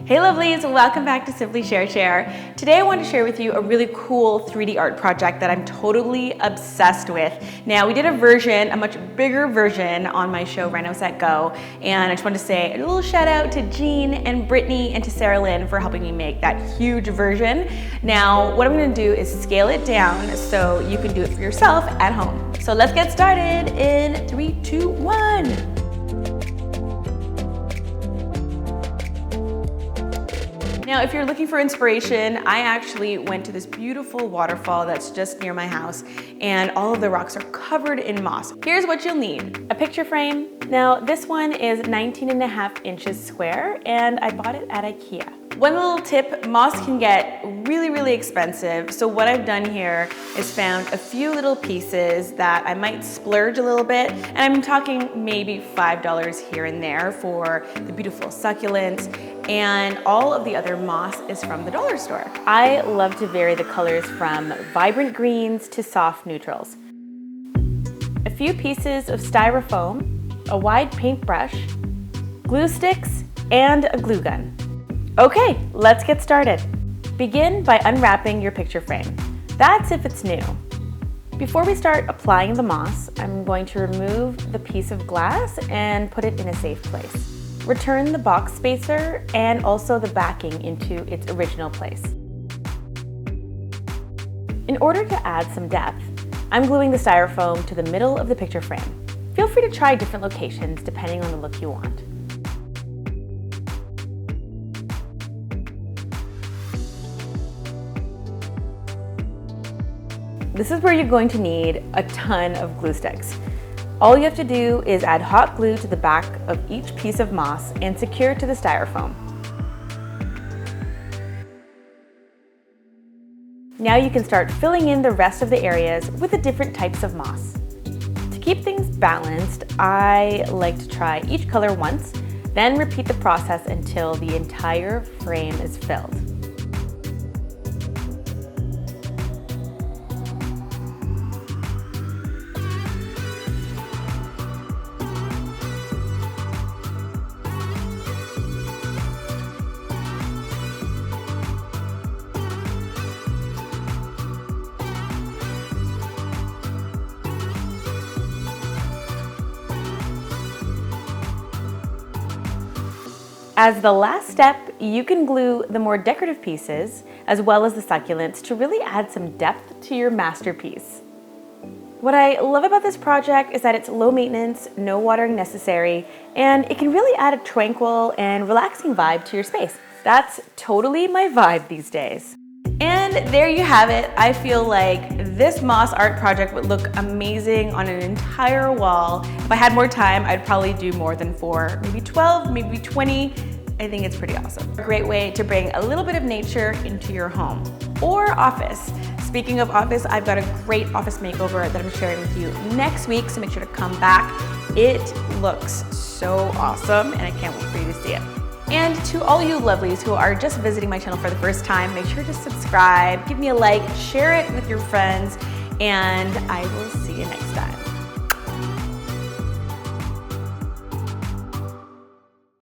Hey lovelies, welcome back to Simply Share Share. Today I want to share with you a really cool 3D art project that I'm totally obsessed with. Now we did a version, a much bigger version on my show RENO Set Go, and I just want to say a little shout out to Jean and Brittany and to Sara Lynn for helping me make that huge version. Now what I'm going to do is scale it down so you can do it for yourself at home. So let's get started in 3, 2, 1. Now, if you're looking for inspiration, I actually went to this beautiful waterfall that's just near my house, and all of the rocks are covered in moss. Here's what you'll need. A picture frame. Now, this one is 19.5 inches square, and I bought it at IKEA. One little tip, moss can get really expensive, so what I've done here is found a few little pieces that I might splurge a little bit, and I'm talking maybe $5 here and there for the beautiful succulents, and all of the other moss is from the dollar store. I love to vary the colors from vibrant greens to soft neutrals. A few pieces of styrofoam, a wide paintbrush, glue sticks, and a glue gun. Okay, let's get started. Begin by unwrapping your picture frame. That's if it's new. Before we start applying the moss, I'm going to remove the piece of glass and put it in a safe place. Return the box spacer and also the backing into its original place. In order to add some depth, I'm gluing the styrofoam to the middle of the picture frame. Feel free to try different locations depending on the look you want. This is where you're going to need a ton of glue sticks. All you have to do is add hot glue to the back of each piece of moss and secure to the styrofoam. Now you can start filling in the rest of the areas with the different types of moss. To keep things balanced, I like to try each color once, then repeat the process until the entire frame is filled. As the last step, you can glue the more decorative pieces as well as the succulents to really add some depth to your masterpiece. What I love about this project is that it's low maintenance, no watering necessary, and it can really add a tranquil and relaxing vibe to your space. That's totally my vibe these days. And there you have it. I feel like this moss art project would look amazing on an entire wall. If I had more time, I'd probably do more than 4, maybe 12, maybe 20. I think it's pretty awesome. A great way to bring a little bit of nature into your home or office. Speaking of office, I've got a great office makeover that I'm sharing with you next week, so make sure to come back. It looks so awesome and I can't wait for you to see it. And to all you lovelies who are just visiting my channel for the first time, make sure to subscribe, give me a like, share it with your friends, and I will see you next time.